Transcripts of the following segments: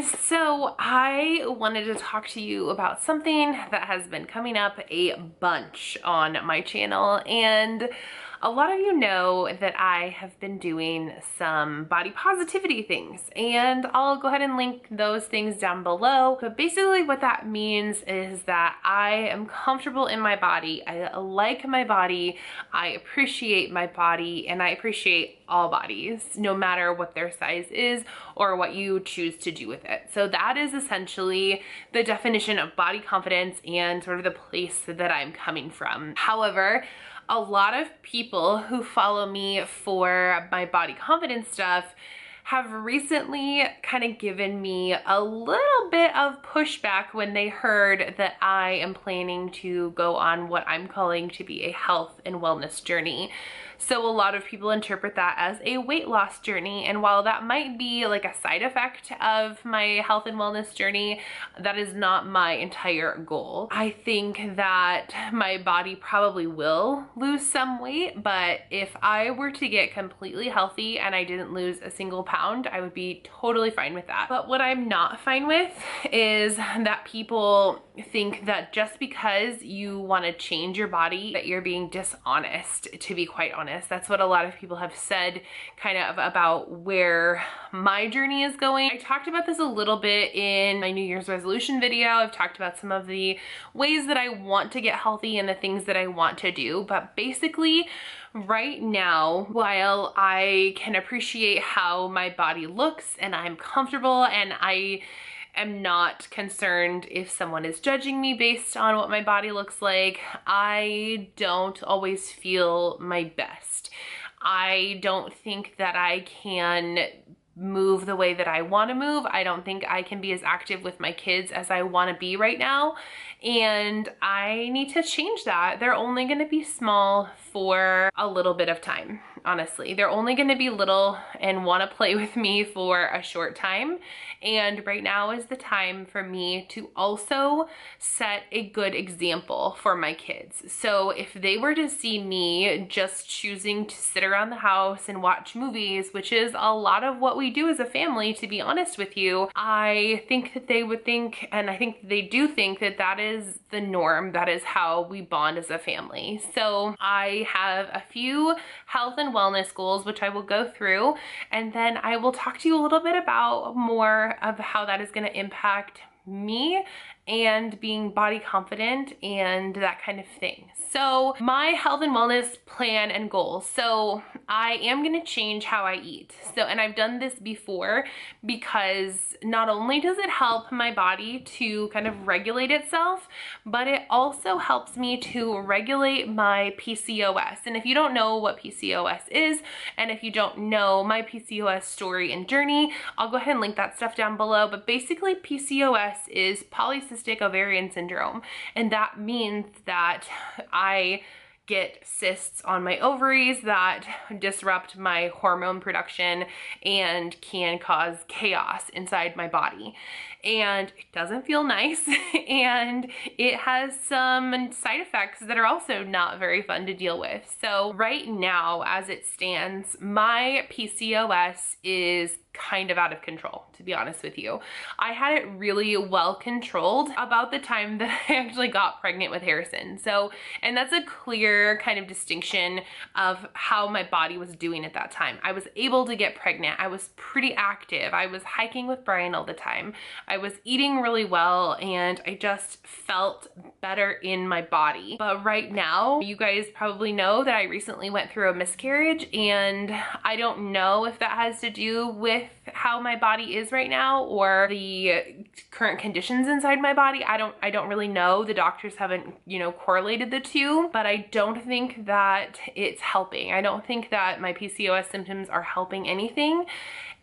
guys, so I wanted to talk to you about something that has been coming up a bunch on my channel, and a lot of you know that I have been doing some body positivity things, and I'll go ahead and link those things down below. But basically what that means is that I am comfortable in my body, I like my body, I appreciate my body, and I appreciate all bodies, no matter what their size is or what you choose to do with it. So that is essentially the definition of body confidence and sort of the place that I'm coming from. However, a lot of people who follow me for my body confidence stuff have recently kind of given me a little bit of pushback when they heard that I am planning to go on what I'm calling to be a health and wellness journey. So a lot of people interpret that as a weight loss journey, and while that might be like a side effect of my health and wellness journey, that is not my entire goal. I think that my body probably will lose some weight, but if I were to get completely healthy and I didn't lose a single pound, I would be totally fine with that. But what I'm not fine with is that people think that just because you want to change your body, that you're being dishonest, to be quite honest. That's what a lot of people have said kind of about where my journey is going. I talked about this a little bit in my New Year's resolution video. I've talked about some of the ways that I want to get healthy and the things that I want to do. But basically, right now, while I can appreciate how my body looks and I'm comfortable and I am not concerned if someone is judging me based on what my body looks like, I don't always feel my best. I don't think that I can move the way that I want to move. I don't think I can be as active with my kids as I want to be right now, and I need to change that. They're only going to be small for a little bit of time. Honestly, they're only going to be little and want to play with me for a short time. And right now is the time for me to also set a good example for my kids. So if they were to see me just choosing to sit around the house and watch movies, which is a lot of what we do as a family, to be honest with you, I think that they would think, and I think they do think, that that is the norm. That is how we bond as a family. So I have a few health and wellness goals, which I will go through, and then I will talk to you a little bit about more of how that is going to impact me and being body confident and that kind of thing. So my health and wellness plan and goals. So I am going to change how I eat. So, and I've done this before because not only does it help my body to kind of regulate itself, but it also helps me to regulate my PCOS. And if you don't know what PCOS is, and if you don't know my PCOS story and journey, I'll go ahead and link that stuff down below. But basically PCOS is polycystic ovarian syndrome, and that means that I get cysts on my ovaries that disrupt my hormone production and can cause chaos inside my body. And it doesn't feel nice, and it has some side effects that are also not very fun to deal with. So right now, as it stands, my PCOS is kind of out of control, to be honest with you. I had it really well controlled about the time that I actually got pregnant with Harrison. So, and that's a clear kind of distinction of how my body was doing at that time. I was able to get pregnant. I was pretty active. I was hiking with Brian all the time. I was eating really well, and I just felt better in my body. But right now, you guys probably know that I recently went through a miscarriage, and I don't know if that has to do with how my body is right now or the current conditions inside my body. I don't really know. The doctors haven't, correlated the two, but I don't think that it's helping. I don't think that my PCOS symptoms are helping anything,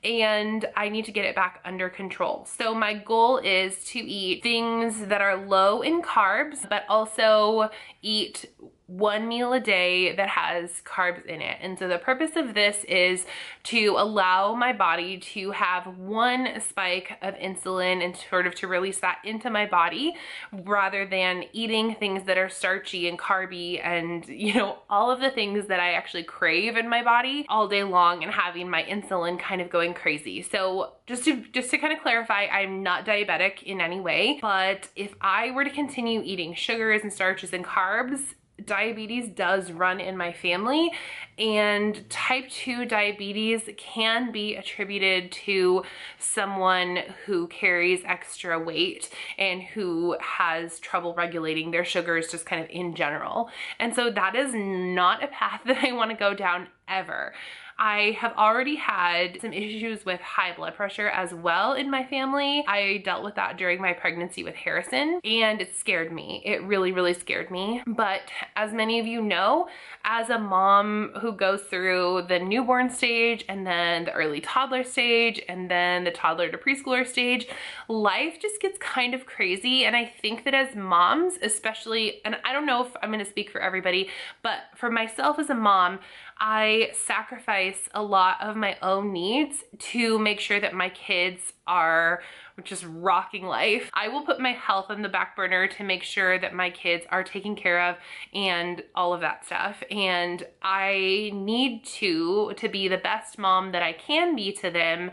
and I need to get it back under control. So my goal is to eat things that are low in carbs, but also eat one meal a day that has carbs in it. And so the purpose of this is to allow my body to have one spike of insulin and sort of to release that into my body rather than eating things that are starchy and carby and, you know, all of the things that I actually crave in my body all day long and having my insulin kind of going crazy. So just to kind of clarify, I'm not diabetic in any way, but if I were to continue eating sugars and starches and carbs, diabetes does run in my family, and type 2 diabetes can be attributed to someone who carries extra weight and who has trouble regulating their sugars just kind of in general. And so that is not a path that I want to go down ever. I have already had some issues with high blood pressure as well in my family. I dealt with that during my pregnancy with Harrison, and it scared me. It really, really scared me. But as many of you know, as a mom who goes through the newborn stage and then the early toddler stage and then the toddler to preschooler stage, life just gets kind of crazy. And I think that as moms, especially, and I don't know if I'm going to speak for everybody, but for myself as a mom, I sacrifice a lot of my own needs to make sure that my kids are just rocking life. I will put my health on the back burner to make sure that my kids are taken care of and all of that stuff. And I need to be the best mom that I can be to them.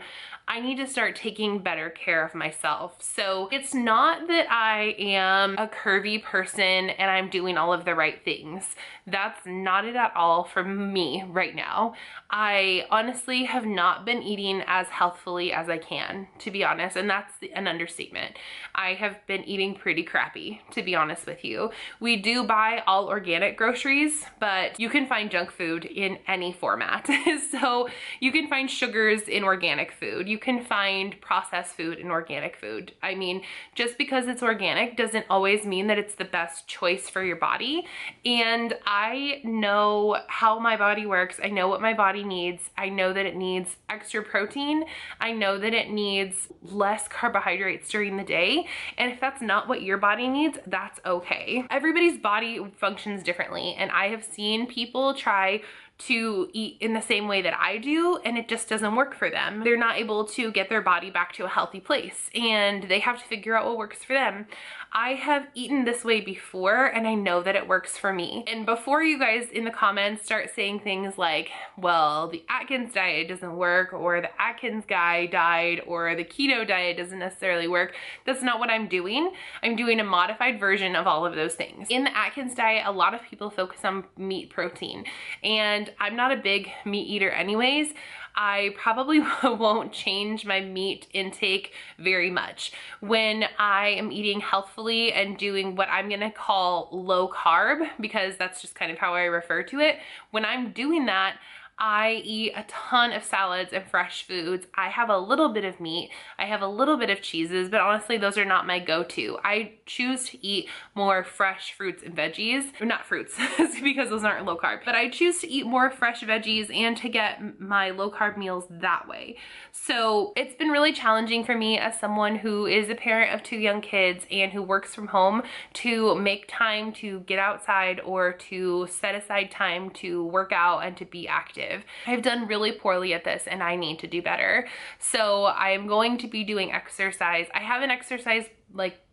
I need to start taking better care of myself. So it's not that I am a curvy person and I'm doing all of the right things. That's not it at all for me right now. I honestly have not been eating as healthfully as I can, to be honest, and that's an understatement. I have been eating pretty crappy, to be honest with you. We do buy all organic groceries, but you can find junk food in any format. So you can find sugars in organic food. You can find processed food in organic food. I mean, just because it's organic doesn't always mean that it's the best choice for your body. And I know how my body works. I know what my body needs. I know that it needs extra protein. I know that it needs less carbohydrates during the day. And if that's not what your body needs, that's okay. Everybody's body functions differently. And I have seen people try to eat in the same way that I do, and it just doesn't work for them. They're not able to get their body back to a healthy place, and they have to figure out what works for them. I have eaten this way before, and I know that it works for me. And before you guys in the comments start saying things like, well, the Atkins diet doesn't work, or the Atkins guy died, or the keto diet doesn't necessarily work, that's not what I'm doing. I'm doing a modified version of all of those things. In the Atkins diet, a lot of people focus on meat protein, and I'm not a big meat eater anyways. I probably won't change my meat intake very much. When I am eating healthfully and doing what I'm gonna call low carb, because that's just kind of how I refer to it, when I'm doing that, I eat a ton of salads and fresh foods. I have a little bit of meat. I have a little bit of cheeses, but honestly, those are not my go-to. I choose to eat more fresh fruits and veggies. Or not fruits, because those aren't low carb, but I choose to eat more fresh veggies and to get my low carb meals that way. So it's been really challenging for me as someone who is a parent of 2 young kids and who works from home to make time to get outside or to set aside time to work out and to be active. I've done really poorly at this and I need to do better. So I'm going to be doing exercise. I have an exercise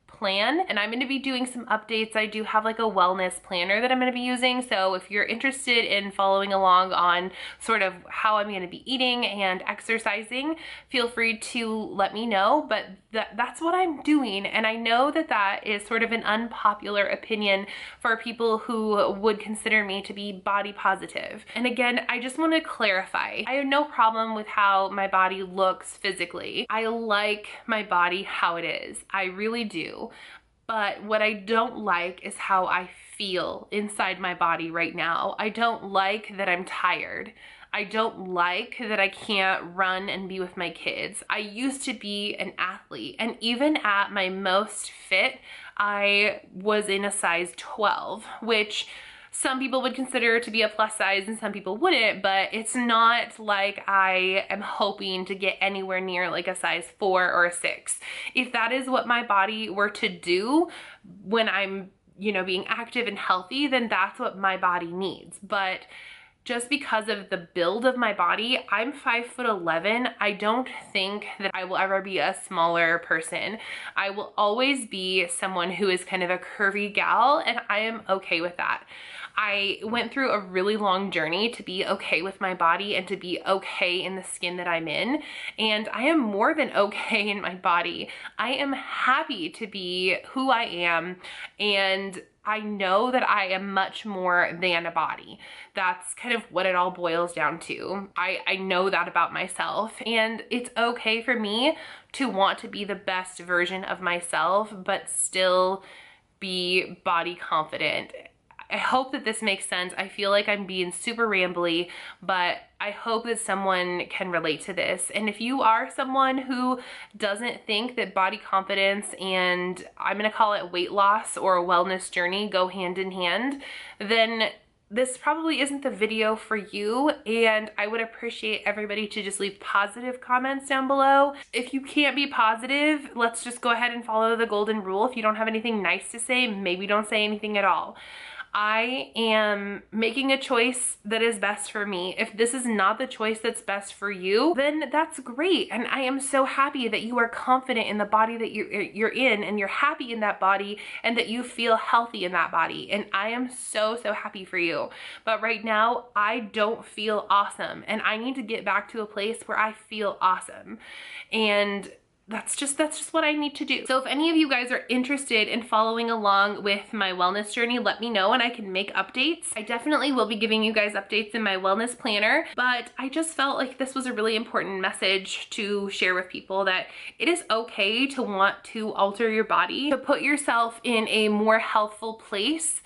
plan, and I'm going to be doing some updates. I do have like a wellness planner that I'm going to be using. So if you're interested in following along on sort of how I'm going to be eating and exercising, feel free to let me know. But that's what I'm doing. And I know that that is sort of an unpopular opinion for people who would consider me to be body positive. And again, I just want to clarify, I have no problem with how my body looks physically. I like my body how it is. I really do. But what I don't like is how I feel inside my body right now. I don't like that I'm tired. I don't like that I can't run and be with my kids. I used to be an athlete, and even at my most fit, I was in a size 12, which some people would consider to be a plus size and some people wouldn't, but it's not like I am hoping to get anywhere near like a size 4 or a 6. If that is what my body were to do when I'm you know, being active and healthy, then that's what my body needs. But just because of the build of my body, I'm 5'11". I don't think that I will ever be a smaller person. I will always be someone who is kind of a curvy gal, and I am okay with that. I went through a really long journey to be okay with my body and to be okay in the skin that I'm in, and I am more than okay in my body. I am happy to be who I am, and I know that I am much more than a body. That's kind of what it all boils down to. I know that about myself, and it's okay for me to want to be the best version of myself, but still be body confident. I hope that this makes sense. I feel like I'm being super rambly, but I hope that someone can relate to this. And if you are someone who doesn't think that body confidence and, I'm gonna call it, weight loss or a wellness journey go hand in hand, then this probably isn't the video for you, and I would appreciate everybody to just leave positive comments down below. If you can't be positive, let's just go ahead and follow the golden rule. If you don't have anything nice to say, maybe don't say anything at all. I am making a choice that is best for me. If this is not the choice that's best for you, then that's great. And I am so happy that you are confident in the body that you're in, and you're happy in that body, and that you feel healthy in that body. And I am so, so happy for you. But right now, I don't feel awesome, and I need to get back to a place where I feel awesome. And that's just what I need to do. So if any of you guys are interested in following along with my wellness journey, let me know and I can make updates. I definitely will be giving you guys updates in my wellness planner, but I just felt like this was a really important message to share with people, that it is okay to want to alter your body, to put yourself in a more healthful place,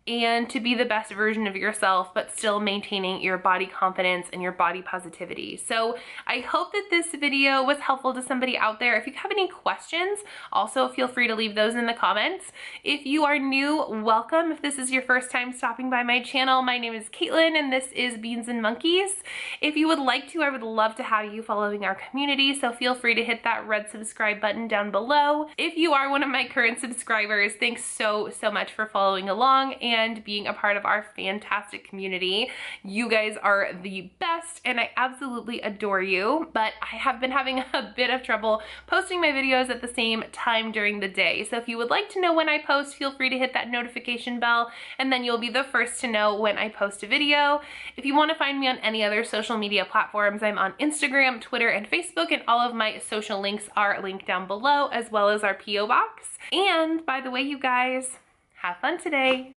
and to be the best version of yourself, but still maintaining your body confidence and your body positivity. So I hope that this video was helpful to somebody out there. If you have any questions, also feel free to leave those in the comments. If you are new, welcome. If this is your first time stopping by my channel, my name is Caitlin and this is Beans and Monkeys. If you would like to, I would love to have you following our community, so feel free to hit that red subscribe button down below. If you are one of my current subscribers, thanks so much for following along and being a part of our fantastic community. You guys are the best and I absolutely adore you, but I have been having a bit of trouble posting my videos at the same time during the day. So if you would like to know when I post, feel free to hit that notification bell and then you'll be the first to know when I post a video. If you want to find me on any other social media platforms, I'm on Instagram, Twitter, and Facebook, and all of my social links are linked down below, as well as our PO box. And by the way, you guys, have fun today.